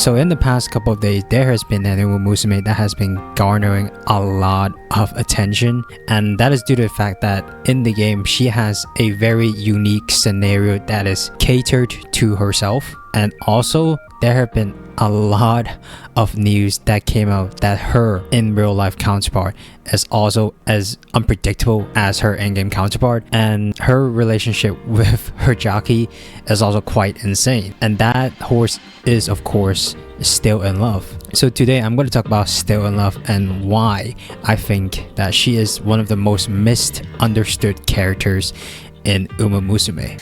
So in the past couple of days, there has been an Uma Musume that has been garnering a lot of attention, and that is due to the fact that in the game she has a very unique scenario that is catered to herself. And also there have been a lot of news that came out that her in real life counterpart is also as unpredictable as her in-game counterpart, and her relationship with her jockey is also quite insane, and that horse is of course Still in Love. So today I'm going to talk about Still in Love and why I think that she is one of the most misunderstood characters in Uma Musume.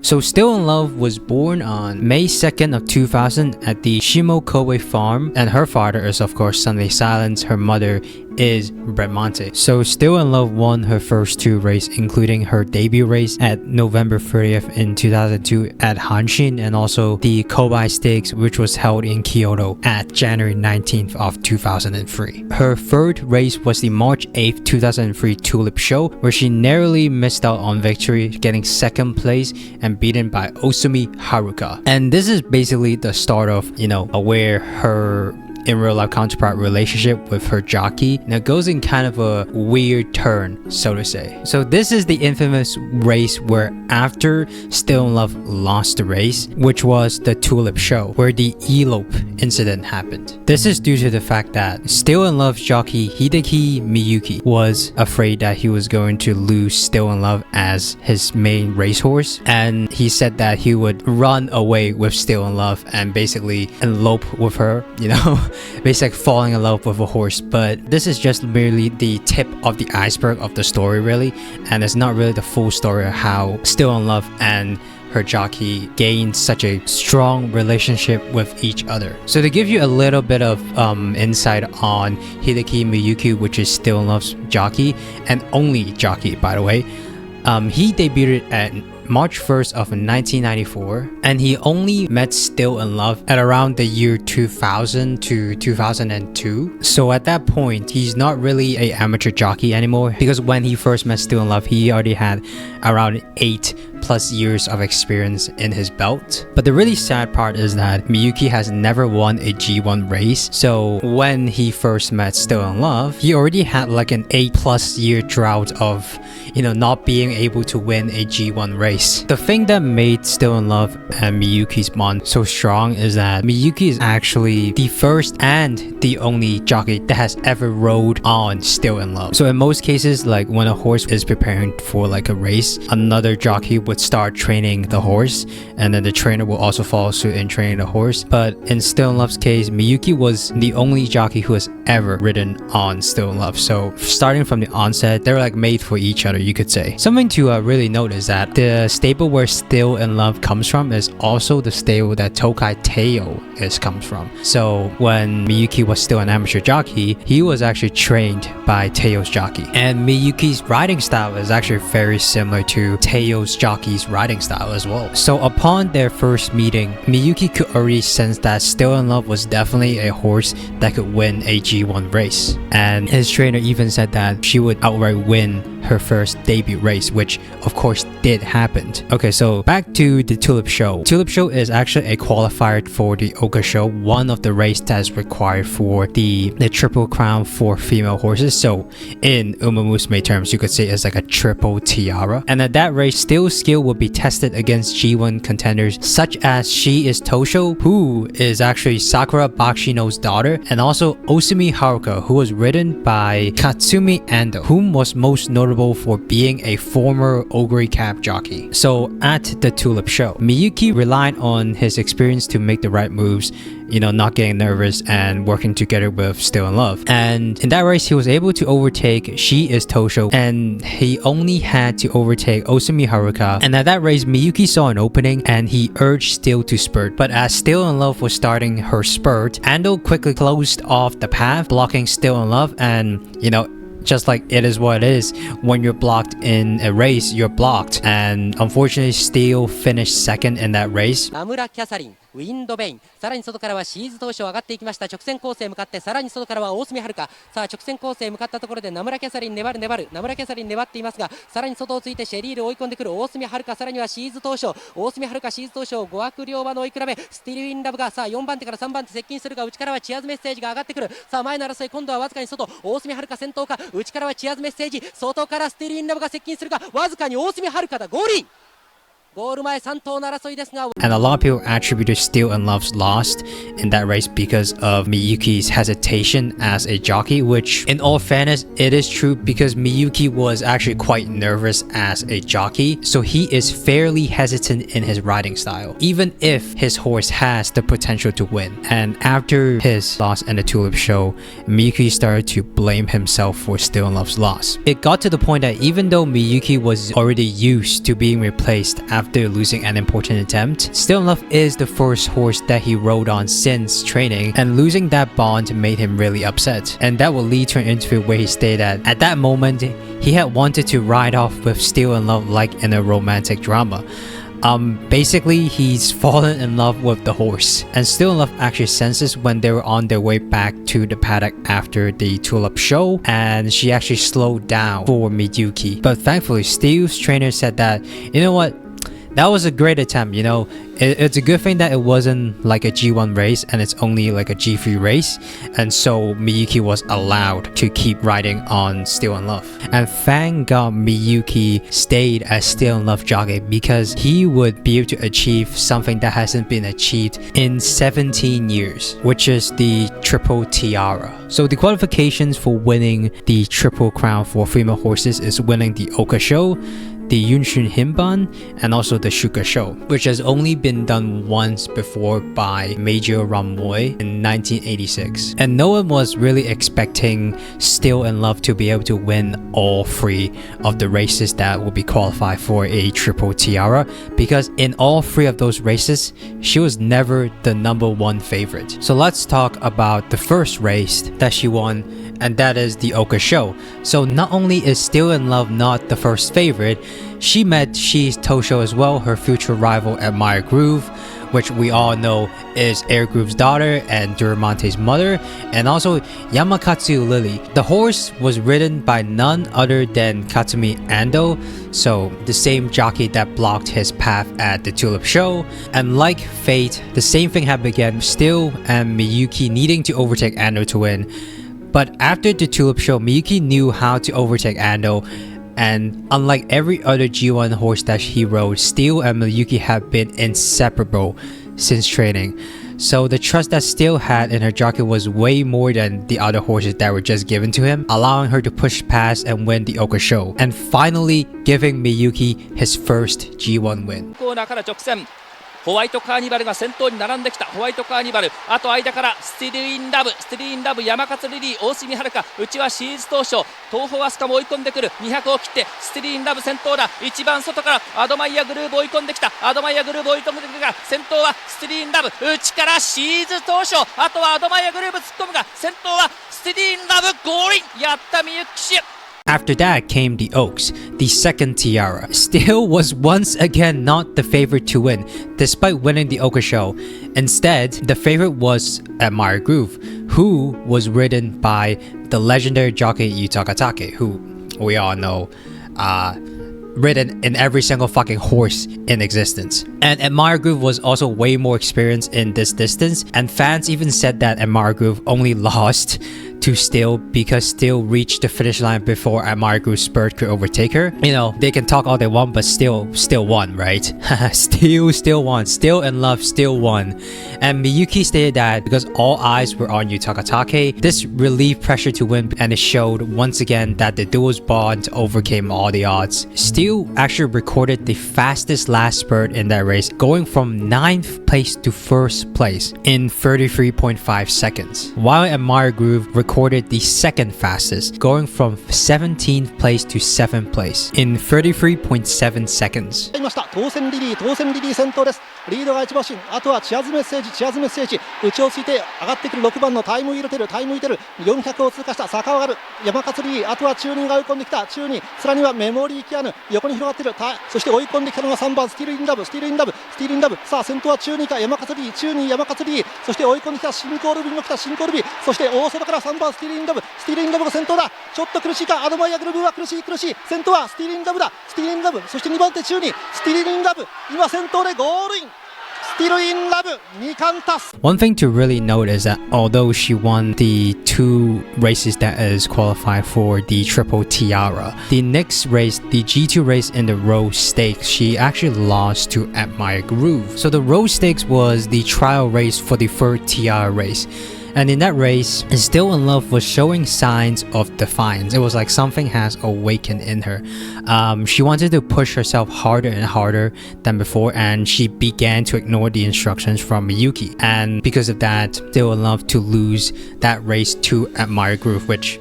So Still in Love was born on May 2nd of 2000 at the Shimokowe farm, and her father is of course Sunday Silence, her mother is Bredmonte. So Still in Love won her first two races, including her debut race at November 30th in 2002 at Hanshin, and also the Kobai Stakes, which was held in Kyoto at January 19th of 2003. Her third race was the March 8th 2003 Tulip Show, where she narrowly missed out on victory, getting second place and beaten by Osumi Haruka. And this is basically the start of, where her in real life counterpart relationship with her jockey now goes in kind of a weird turn, so to say. So this is the infamous race where after Still in Love lost the race, which was the Tulip Show, where the elope incident happened. This is due to the fact that Still in Love's jockey Hideki Miyuki was afraid that he was going to lose Still in Love as his main racehorse, and he said that he would run away with Still in Love and basically elope with her, basically falling in love with a horse. But this is just merely the tip of the iceberg of the story really, and it's not really the full story of how Still in Love and her jockey gained such a strong relationship with each other. So to give you a little bit of insight on Hideki Miyuki, which is Still in Love's jockey and only jockey by the way, he debuted at March 1st of 1994, and he only met Still in Love at around the year 2000 to 2002. So at that point, he's not really an amateur jockey anymore, because when he first met Still in Love, he already had around 8+ years of experience in his belt. But the really sad part is that Miyuki has never won a G1 race. So when he first met Still in Love, he already had like an 8+ year drought of not being able to win a G1 race. The thing that made Still in Love and Miyuki's bond so strong is that Miyuki is actually the first and the only jockey that has ever rode on Still in Love. So in most cases, like when a horse is preparing for like a race, another jockey would start training the horse, and then the trainer will also follow suit in training the horse. But in Still in Love's case, Miyuki was the only jockey who has ever ridden on Still in Love. So starting from the onset, they were like made for each other, you could say. Something to really note is that the stable where Still in Love comes from is also the stable that Tokai Teo comes from. So when Miyuki was still an amateur jockey, he was actually trained by Teo's jockey. And Miyuki's riding style is actually very similar to Teo's jockey's riding style as well. So upon their first meeting, Miyuki could already sense that Still in Love was definitely a horse that could win a G1 race. And his trainer even said that she would outright win her first debut race, which of course did happen. Okay, so back to the Tulip Show. Tulip Show is actually a qualifier for the Oka Show, one of the races that is required for the Triple Crown for female horses. So in Uma Musume terms, you could say it's like a triple tiara. And at that race, Still's skill will be tested against G1 contenders such as She is Tosho, who is actually Sakura Bakshino's daughter, and also Osumi Haruka, who was ridden by Katsumi Ando, whom was most notable for being a former Ogre Cap jockey. So at the Tulip Show, Miyuki relied on his experience to make the right moves, not getting nervous and working together with Still in Love. And in that race, he was able to overtake She is Tosho, and he only had to overtake Osumi Haruka. And at that race, Miyuki saw an opening and he urged Still to spurt. But as Still in Love was starting her spurt, Ando quickly closed off the path, blocking Still in Love. And just like it is what it is, when you're blocked in a race, you're blocked. And unfortunately, Still finished second in that race. ウィンドベイン、さらに外からはシーズ投手上がっていきました。直線コースへ向かって、さらに外からは大隅遥。さあ直線コースへ向かったところで名村キャサリン粘る、名村キャサリン粘っていますが、さらに外をついてシェリール追い込んでくる大隅遥、さらにはシーズ投手、大隅遥、シーズ投手を5枠両馬の追い比べ、スティルウィンラブがさあ4番手から3番手接近するが、内からはチアーズメッセージが上がってくる。さあ前の争い、今度はわずかに外、大隅遥先頭か、内からはチアーズメッセージ、外からスティルウィンラブが接近するが、わずかに大隅遥だ、ゴールイン。ゴール前3頭の争いですが、 And a lot of people attributed Still and Love's loss in that race because of Miyuki's hesitation as a jockey, which in all fairness, it is true because Miyuki was actually quite nervous as a jockey, so he is fairly hesitant in his riding style, even if his horse has the potential to win. And after his loss in the Tulip Show, Miyuki started to blame himself for Still and Love's loss. It got to the point that even though Miyuki was already used to being replaced after losing an important attempt, Still in Love is the first horse that he rode on since training, and losing that bond made him really upset. And that will lead to an interview where he stated that at that moment, he had wanted to ride off with Still in Love like in a romantic drama. Basically, he's fallen in love with the horse, and Still in Love actually senses when they were on their way back to the paddock after the Tulip Show, and she actually slowed down for Miyuki. But thankfully, Steel's trainer said that, you know what, that was a great attempt, you know. It's a good thing that it wasn't like a G1 race and it's only like a G3 race, and so Miyuki was allowed to keep riding on Still in Love. And thank God Miyuki stayed as Still in Love jockey, because he would be able to achieve something that hasn't been achieved in 17 years, which is the Triple Tiara. So the qualifications for winning the Triple Crown for female horses is winning the Oka Show, the Yunshun Himban, and also the Shuka Show, which has only been done once before by Major Ramoy in 1986. And no one was really expecting Still in Love to be able to win all three of the races that will be qualified for a Triple Tiara, because in all three of those races, she was never the #1 favorite. So let's talk about the first race that she won, and that is the Oka Show. So not only is Still in Love not the first favorite, she met Shi's Tosho as well, her future rival at Meyer Groove, which we all know is Air Groove's daughter and Duramonte's mother, and also Yamakatsu Lily. The horse was ridden by none other than Katsumi Ando, so the same jockey that blocked his path at the Tulip Show. And like fate, the same thing happened again, Still and Miyuki needing to overtake Ando to win. But after the Tulip Show, Miyuki knew how to overtake Ando, and unlike every other G1 horse that he rode, Steel and Miyuki have been inseparable since training. So the trust that Steel had in her jockey was way more than the other horses that were just given to him, allowing her to push past and win the Oka Show, and finally giving Miyuki his first G1 win. ホワイトカーニバルが先頭に並んできた。ホワイトカーニバル、あと間からスティルインラブ、山勝リリー、大隅遥、内はシーズ当初、東方アスカも追い込んでくる。200を切ってスティルインラブ先頭だ。一番外からアドマイヤグルーブ追い込んできた。アドマイヤグルーブ追い込んでくるが、先頭はスティルインラブ、内からシーズ当初、あとはアドマイヤグルーブ突っ込むが、先頭はスティルインラブ、ゴールイン。やったみゆき騎手。After that came the Oaks, the second tiara. Still was once again not the favorite to win, despite winning the Oka Show. Instead, the favorite was at Meyer Groove, who was ridden by the legendary jockey Yutaka Take, who we all know ridden in every single fucking horse in existence. And Meyer Groove was also way more experienced in this distance, and fans even said that Meyer Groove only lost to Still because Still reached the finish line before Meyer Groove's spurt could overtake her. You know, they can talk all they want, but Still won, right? Still won. Still in Love still won. And Miyuki stated that because all eyes were on Yutaka Take, this relieved pressure to win, and it showed once again that the duo's bond overcame all the odds. Still actually recorded the fastest last spurt in that race, going from 9th place to 1st place in 33.5 seconds, while Meyer Groove recorded the second fastest, going from 17th place to 7th place in 33.7 seconds. 当選リリー先頭です。リードが1馬身、あとはチアーズメッセージ、内をついて上がってくる6番のタイムイルテル、400を通過した。坂上がる山勝リリー、あとは中2が追い込んできた。中2、さらにはメモリーキアヌ、横に広がっている。そして追い込んできたのが3番スティールインラブ、スティールインラブ、スティールインラブ。さあ先頭は中2か山勝リー、中2山勝リー、そして追い込んできたシンコールビーも来た、シンコールビー、そして大外から3番スティールインラブ、スティールインラブが先頭だ。ちょっと苦しいか、アドマイヤグルーブは苦しい、先頭はスティールインラブだ、スティールインラブ、そして2番手中2スティールインラブ、今先頭でゴールイン。Still in love, 2冠達成。 One thing to really note is that although she won the 2 races that is qualified for the Triple Tiara, the next race, the G2 race in the Rose Stakes, she actually lost to Admire Groove. So the Rose Stakes was the trial race for the 3rd Tiara race. And in that race, Still in Love was showing signs of defiance. It was like something has awakened in her. She wanted to push herself harder and harder than before, and she began to ignore the instructions from Miyuki. And because of that, Still in Love to lose that race to Admire Groove, which,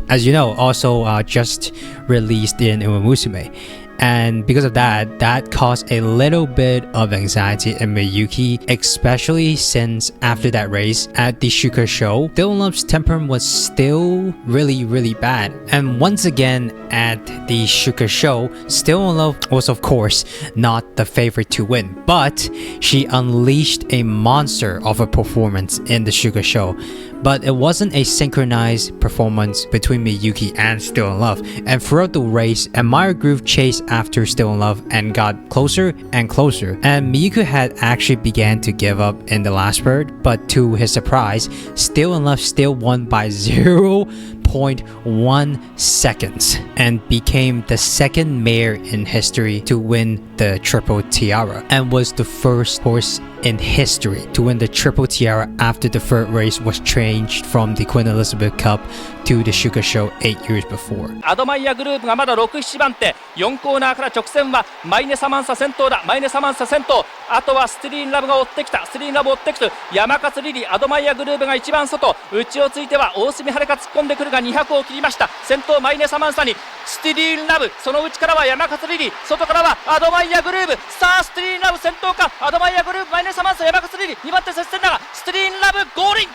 as you know, also just released in Uma Musume. And because of that, that caused a little bit of anxiety in Miyuki, especially since after that race at the Shuka show, Still in Love's temperament was still really bad. And once again at the Shuka show, Still in Love was of course not the favorite to win, but she unleashed a monster of a performance in the Shuka show. But it wasn't a synchronized performance between Miyuki and Still in Love. And throughout the race, Admire Groove chased after Still in Love and got closer and closer. And Miyuki had actually began to give up in the last spurt, but to his surprise, Still in Love still won by 0.1 seconds and became the second mare in history to win the Triple Tiara, and was the first horse in history to win the Triple Tiara after the 3rd race was changed from the Queen Elizabeth Cup to the Shuka show 8 years before. アドマイヤグループがまだ6、7番手、4コーナーから直線はマイネサマンサ先頭だ、マイネサマンサ先頭、あとはスティリーンラブが追ってきた、スティリーンラブ追ってきて、山勝リリー、アドマイヤグループが一番外、内をついては大隅遥香突っ込んでくるが200を切りました。先頭マイネサマンサにスティリーンラブ、その内からは山勝リリー、外からはアドマイヤグループ、さあスティリーンラブ先頭か、アドマイヤグループ、マイネサマンサ、山勝リリー、2番手接戦だが、スティリーンラブゴールイン。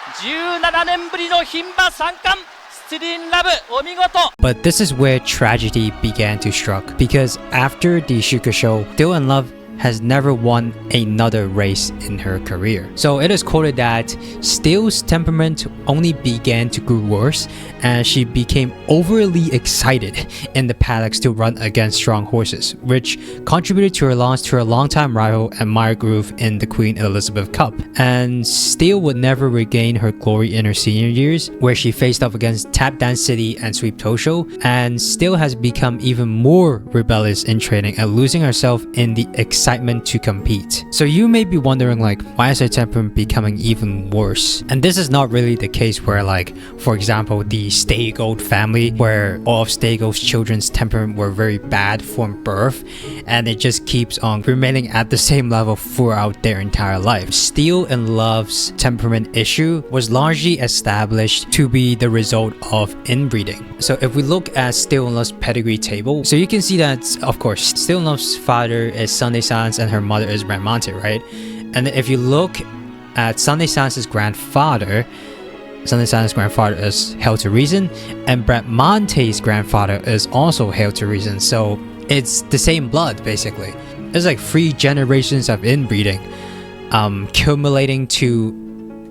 17年ぶりの牝馬3冠、スティリーンラブお見事。 But this is where tragedy began to struck, because after the Shuka show, Still in Love has never won another race in her career. So it is quoted that Still's temperament only began to grow worse, and she became overly excited in the paddocks to run against strong horses, which contributed to her loss to her longtime rival Admire Groove in the Queen Elizabeth Cup. And Still would never regain her glory in her senior years, where she faced off against Tap Dance City and Sweep Tosho, and Still has become even more rebellious in training and losing herself in the excitement to compete. So you may be wondering, like, why is her temperament becoming even worse? And this is not really the case where, like, for example, the Staygold family, where all of Staygold's children's temperament were very bad from birth, and it just keeps on remaining at the same level throughout their entire life. Still in Love's temperament issue was largely established to be the result of inbreeding. So if we look at Still in Love's pedigree table, so you can see that, of course, Still in Love's father is Sunday Silence and her mother is Bramante, right? And if you look at Sunday Silence's grandfather, Sunday Silence's grandfather is Hail to Reason, and Brammante's grandfather is also Hail to Reason. So it's the same blood, basically. It's like 3 generations of inbreeding, accumulating to,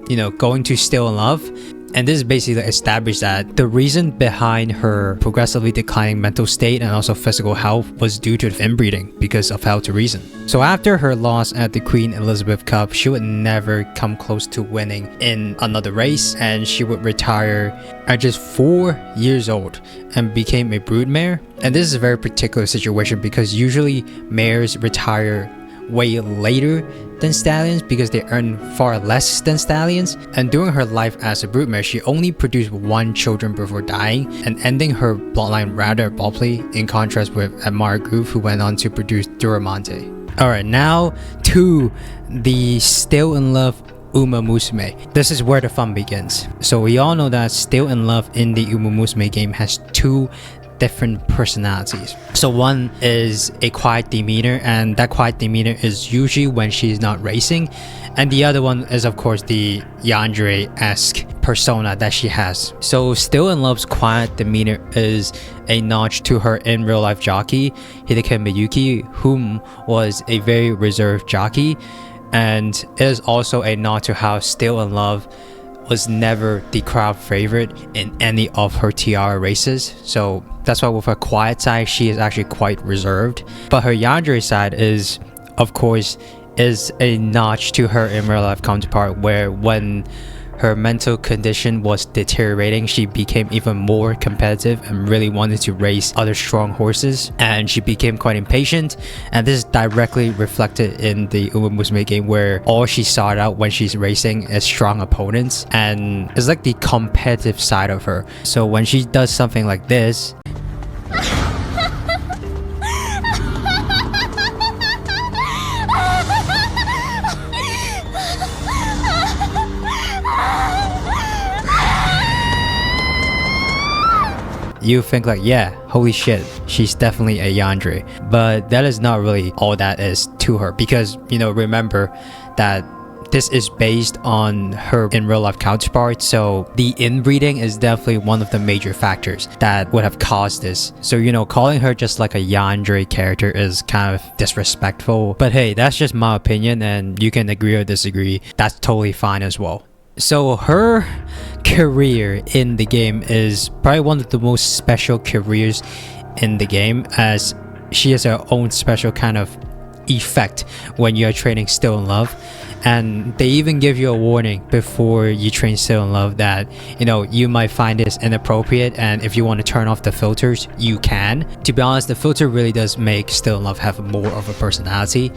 you know, going to Still in Love. And this basically established that the reason behind her progressively declining mental state and also physical health was due to inbreeding because of Hail to Reason. So after her loss at the Queen Elizabeth Cup, she would never come close to winning in another race, and she would retire at just 4 years old and became a broodmare. And this is a very particular situation because usually mares retire way later than stallions because they earn far less than stallions. And during her life as a broodmare, she only produced 1 child before dying and ending her bloodline rather abruptly, in contrast with Admire Groove, who went on to produce Duramante. Alright, now to the Still in Love Uma Musume. This is where the fun begins. So we all know that Still in Love in the Uma Musume game has 2 different personalities. So one is a quiet demeanor, and that quiet demeanor is usually when she's not racing, and the other one is of course the Yandere-esque persona that she has. So Still in Love's quiet demeanor is a notch to her in real life jockey, Hideki Miyuki, whom was a very reserved jockey, and it is also a nod to how Still in Love was never the crowd favorite in any of her tiara races. So that's why with her quiet side, she is actually quite reserved. But her yandere side is, of course, is a notch to her in real life counterpart, where when her mental condition was deteriorating, she became even more competitive and really wanted to race other strong horses, and she became quite impatient. And this is directly reflected in the Uma Musume game, where all she sought out when she's racing is strong opponents, and it's like the competitive side of her. So when she does something like this, you think like, yeah, holy shit, she's definitely a yandere. But that is not really all that is to her, because, you know, remember that this is based on her in real life counterpart, so the inbreeding is definitely one of the major factors that would have caused this. So, you know, calling her just like a yandere character is kind of disrespectful. But hey, that's just my opinion, and you can agree or disagree. That's totally fine as well. So her career in the game is probably one of the most special careers in the game, as she has her own special kind of effect when you're training Still in Love. And they even give you a warning before you train Still in Love that, you know, you might find this inappropriate, and if you want to turn off the filters, you can. To be honest, the filter really does make Still in Love have more of a personality,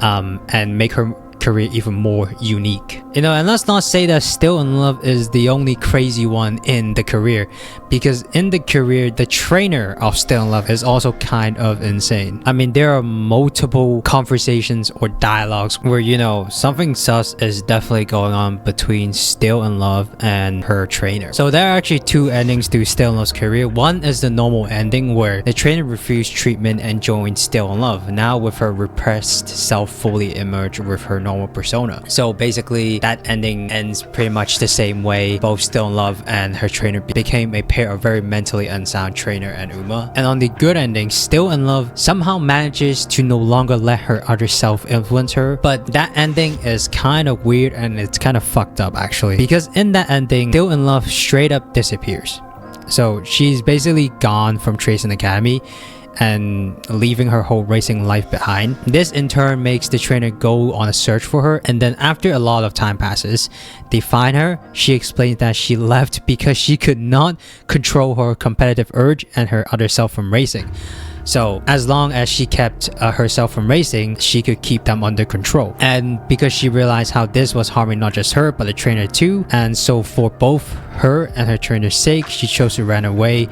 and make her career even more unique. You know, and let's not say that Still in Love is the only crazy one in the career, because in the career, the trainer of Still in Love is also kind of insane. I mean, there are multiple conversations or dialogues where, you know, something sus is definitely going on between Still in Love and her trainer. So there are actually two endings to Still in Love's career. One is the normal ending, where the trainer refused treatment and joined Still in Love, now with her repressed self fully emerge with her normal persona. So basically, that ending ends pretty much the same way. Both Still in Love and her trainer became a pair of very mentally unsound trainer and Uma. And on the good ending, Still in Love somehow manages to no longer let her other self influence her. But that ending is kind of weird, and it's kind of fucked up actually, because in that ending, Still in Love straight up disappears. So she's basically gone from Tracing Academy and leaving her whole racing life behind. This in turn makes the trainer go on a search for her, and then after a lot of time passes, they find her. She explains that she left because she could not control her competitive urge and her other self from racing. So as long as she kept herself from racing, she could keep them under control. And because she realized how this was harming not just her, but the trainer too, and so for both her and her trainer's sake, she chose to run away,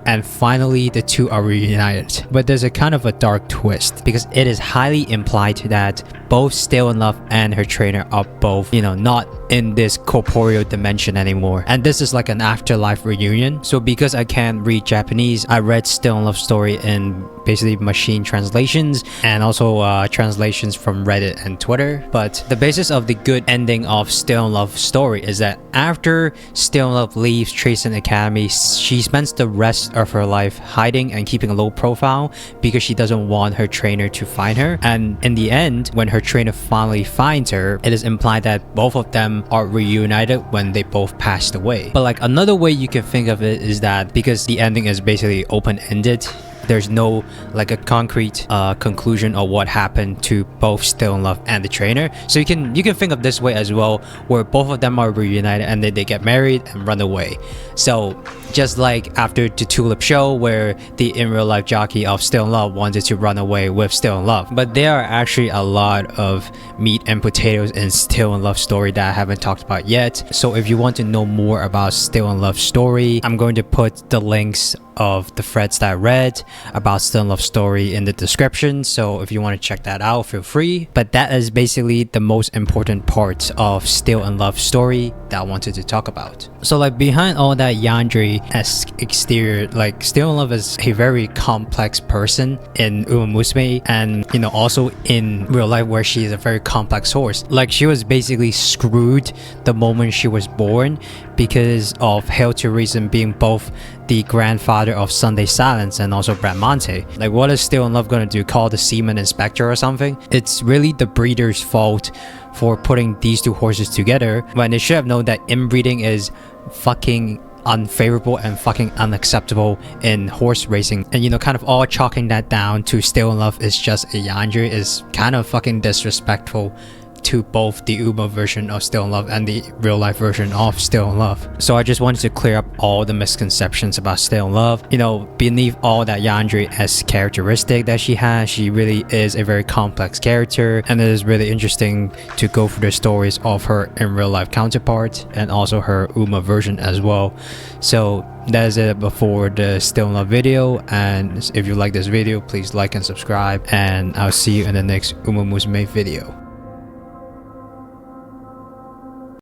and finally the two are reunited. But there's a kind of a dark twist, because it is highly implied that both Still in Love and her trainer are both, you know, not in this corporeal dimension anymore, and this is like an afterlife reunion. So because I can't read Japanese, I read Still in Love story in basically machine translations, and also translations from Reddit and Twitter. But the basis of the good ending of Still in Love story is that after Still in Love leaves Tracing Academy, she spends the rest of her life hiding and keeping a low profile because she doesn't want her trainer to find her. And in the end, when her trainer finally finds her, it is implied that both of them are reunited when they both passed away. But like another way you can think of it is that because the ending is basically open-ended, there's no like a concrete conclusion of what happened to both Still in Love and the trainer. So you can think of this way as well, where both of them are reunited and then they get married and run away. So just like after the Tulip show, where the in real life jockey of Still in Love wanted to run away with Still in Love. But there are actually a lot of meat and potatoes in Still in Love story that I haven't talked about yet. So if you want to know more about Still in Love story, I'm going to put the links of the threads that I read about Still in Love story in the description, so if you want to check that out, feel free. But that is basically the most important part of Still in Love story that I wanted to talk about. So like behind all that yandere-esque exterior, like Still in Love is a very complex person in Uma Musume, and you know, also in real life, where she is a very complex horse. Like she was basically screwed the moment she was born, because of Hail to Reason being both the grandfather of Sunday Silence and also Bradamante. Like, what is Still in Love gonna do? Call the semen inspector or something? It's really the breeder's fault for putting these two horses together when they should have known that inbreeding is fucking unfavorable and fucking unacceptable in horse racing. And, you know, kind of all chalking that down to Still in Love is just a Yandere is kind of fucking disrespectful to both the Uma version of Still in Love and the real life version of Still in Love. So I just wanted to clear up all the misconceptions about Still in Love. You know, beneath all that Yandere-esque characteristic that she has, she really is a very complex character, and it is really interesting to go through the stories of her in real life counterpart and also her Uma version as well. So that is it before the Still in Love video, and if you like this video, please like and subscribe, and I'll see you in the next Uma Musume video.